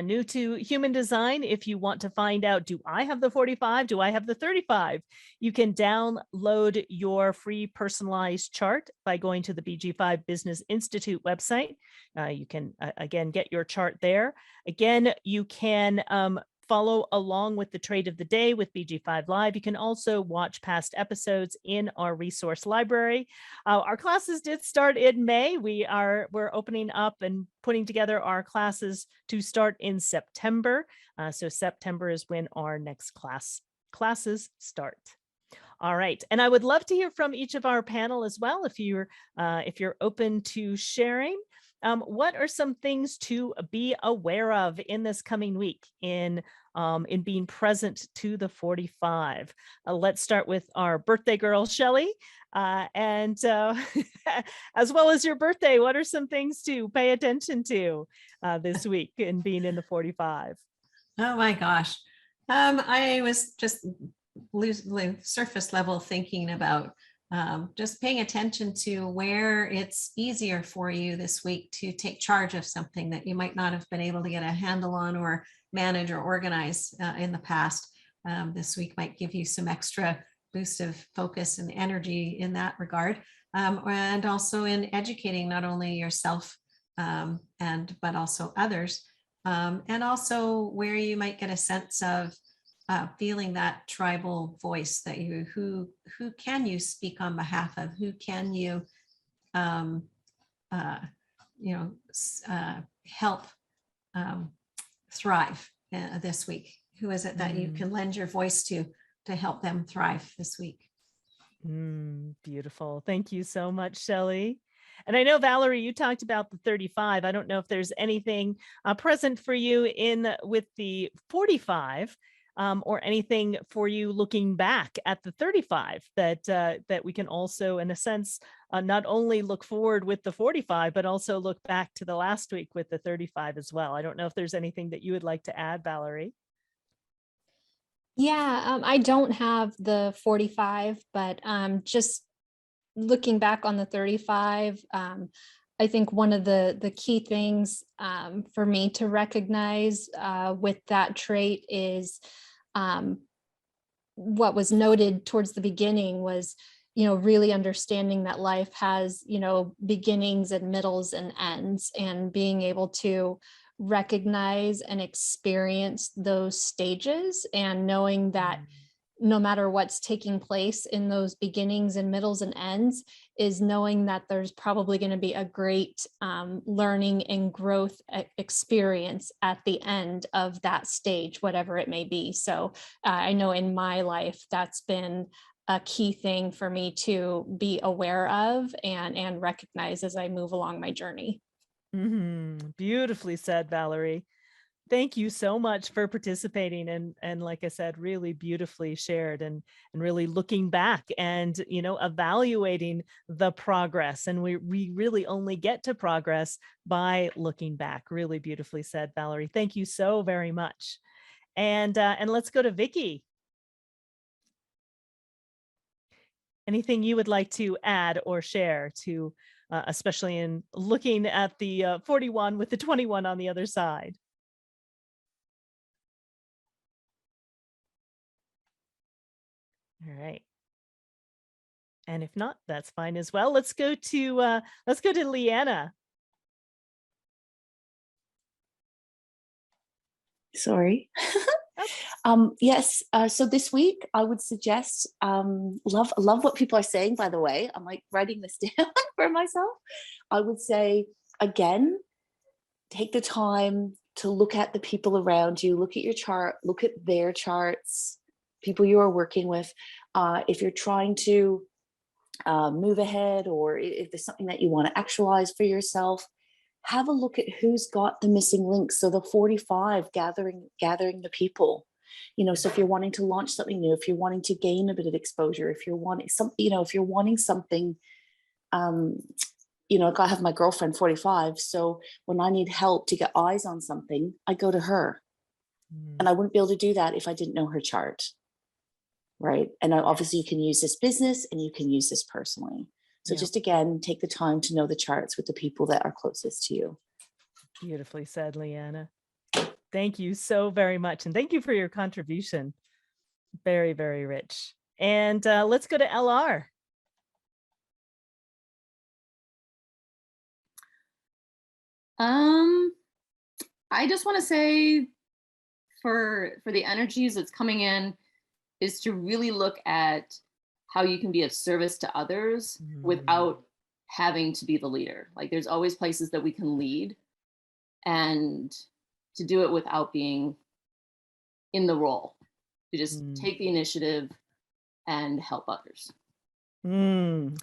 Speaker 1: new to human design, if you want to find out, do I have the 45? Do I have the 35? You can download your free personalized chart by going to the BG5 Business Institute website. You can, again, get your chart there. Again, you can follow along with the trade of the day with BG5 Live. You can also watch past episodes in our resource library. Our classes did start in May. We're opening up and putting together our classes to start in September. So September is when our next classes start. All right, and I would love to hear from each of our panel as well. If you're open to sharing, what are some things to be aware of in this coming week in being present to the 45? Let's start with our birthday girl, Shelley, and as well as your birthday. What are some things to pay attention to this week in being in the 45?
Speaker 3: Oh my gosh. I was just surface level thinking about just paying attention to where it's easier for you this week to take charge of something that you might not have been able to get a handle on or manage or organize in the past. This week might give you some extra boost of focus and energy in that regard. And also in educating not only yourself but also others. And also where you might get a sense of feeling that tribal voice that you, who can you speak on behalf of, who can you, uh, help thrive this week? Who is it that you can lend your voice to help them thrive this week?
Speaker 1: Beautiful. Thank you so much, Shelley. And I know, Valerie, you talked about the 35. I don't know if there's anything present for you in with the 45, or anything for you looking back at the 35 that that we can also, in a sense, not only look forward with the 45, but also look back to the last week with the 35 as well. I don't know if there's anything that you would like to add, Valerie.
Speaker 4: Yeah, I don't have the 45, but just looking back on the 35, I think one of the key things for me to recognize with that trait is what was noted towards the beginning was, really understanding that life has, beginnings and middles and ends, and being able to recognize and experience those stages, and knowing that no matter what's taking place in those beginnings and middles and ends, is knowing that there's probably going to be a great learning and growth experience at the end of that stage, whatever it may be. So I know in my life, that's been a key thing for me to be aware of and recognize as I move along my journey.
Speaker 1: Beautifully said, Valerie. Thank you so much for participating, and like I said, really beautifully shared, and really looking back and evaluating the progress. And we really only get to progress by looking back. Really beautifully said, Valerie. Thank you so very much. And let's go to Vicky. Anything you would like to add or share to, especially in looking at the 41 with the 21 on the other side? All right. And if not, that's fine as well. Let's go to Leanna.
Speaker 5: Sorry. Yes. So this week I would suggest, love what people are saying, by the way. I'm like writing this down for myself. I would say, again, take the time to look at the people around you, look at your chart, look at their charts, people you are working with. If you're trying to move ahead, or if there's something that you want to actualize for yourself, have a look at who's got the missing links. So the 45, gathering the people, so if you're wanting to launch something new, if you're wanting to gain a bit of exposure, if you're wanting something, if you're wanting something, I have my girlfriend 45. So when I need help to get eyes on something, I go to her. And I wouldn't be able to do that if I didn't know her chart. Right. And obviously you can use this business and you can use this personally. So just again, take the time to know the charts with the people that are closest to you.
Speaker 1: Beautifully said, Leanna. Thank you so very much. And thank you for your contribution. Very, very rich. And let's go to LR.
Speaker 7: I just want to say for the energies that's coming in is to really look at how you can be of service to others without having to be the leader. Like there's always places that we can lead, and to do it without being in the role, to just take the initiative and help others.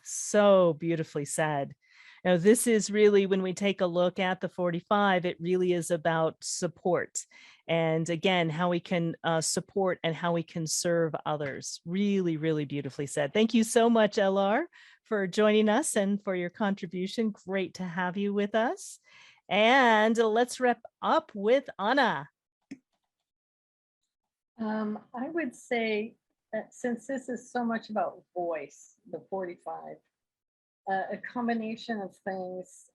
Speaker 1: So beautifully said. Now, this is really, when we take a look at the 45, it really is about support. And again, how we can support and how we can serve others. Really, really beautifully said. Thank you so much, LR, for joining us and for your contribution. Great to have you with us. And let's wrap up with Anna.
Speaker 2: I would say that since this is so much about voice, the 45, a combination of things,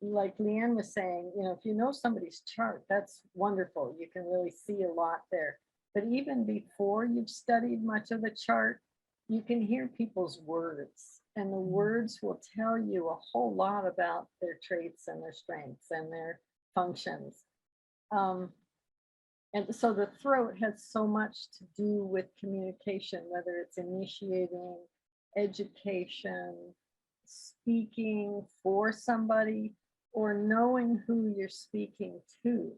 Speaker 2: like Leanne was saying, if you know somebody's chart, that's wonderful. You can really see a lot there. But even before you've studied much of the chart, you can hear people's words, and the words will tell you a whole lot about their traits and their strengths and their functions. And so the throat has so much to do with communication, whether it's initiating, education, speaking for somebody, or knowing who you're speaking to.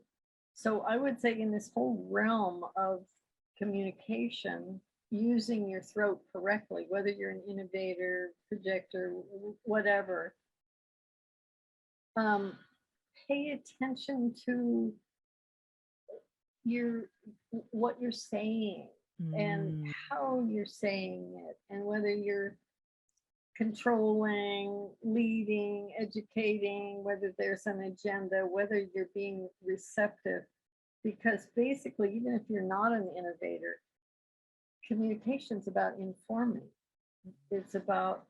Speaker 2: So I would say in this whole realm of communication, using your throat correctly, whether you're an innovator, projector, whatever, pay attention to what you're saying and how you're saying it, and whether you're controlling, leading, educating, whether there's an agenda, whether you're being receptive. Because basically, even if you're not an innovator, communication's about informing. It's about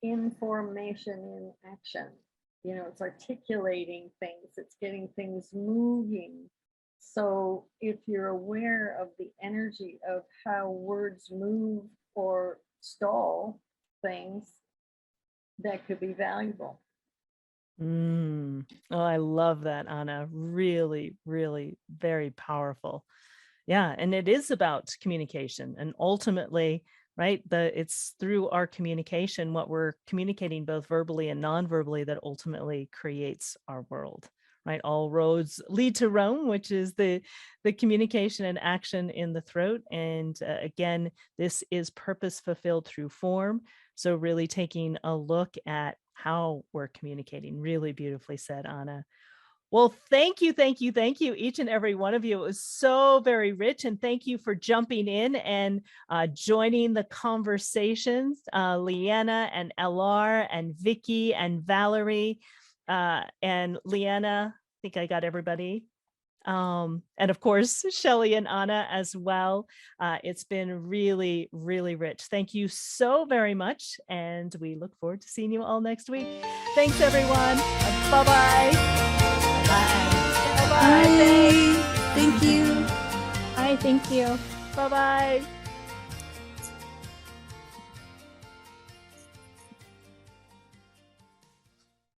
Speaker 2: information in action. You know, it's articulating things, it's getting things moving. So if you're aware of the energy of how words move or stall things, that could be valuable.
Speaker 1: Oh, I love that, Anna. Really, really very powerful. Yeah, and it is about communication, and ultimately, right, it's through our communication, what we're communicating both verbally and non-verbally, that ultimately creates our world, right? All roads lead to Rome, which is the communication and action in the throat. And again, this is purpose fulfilled through form. So really taking a look at how we're communicating. Really beautifully said, Anna. Well, thank you, each and every one of you. It was so very rich, and thank you for jumping in and joining the conversations, Leanna and LR and Vicky and Valerie and Leanna. I think I got everybody. And of course, Shelley and Anna as well. It's been really, really rich. Thank you so very much. And we look forward to seeing you all next week. Thanks, everyone. Bye-bye. Bye.
Speaker 5: Bye. Thank you.
Speaker 4: Hi, thank you.
Speaker 1: Bye-bye.